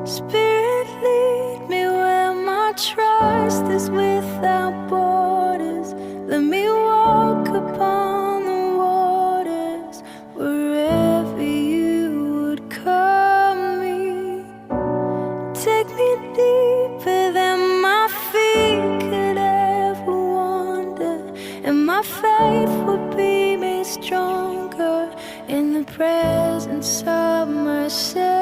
Spirit, lead me where my trust is without borders. Let me walk upon the waters wherever you would call me. Take me deeper than my feet could ever wander, and my faith would be made stronger in the presence of myself.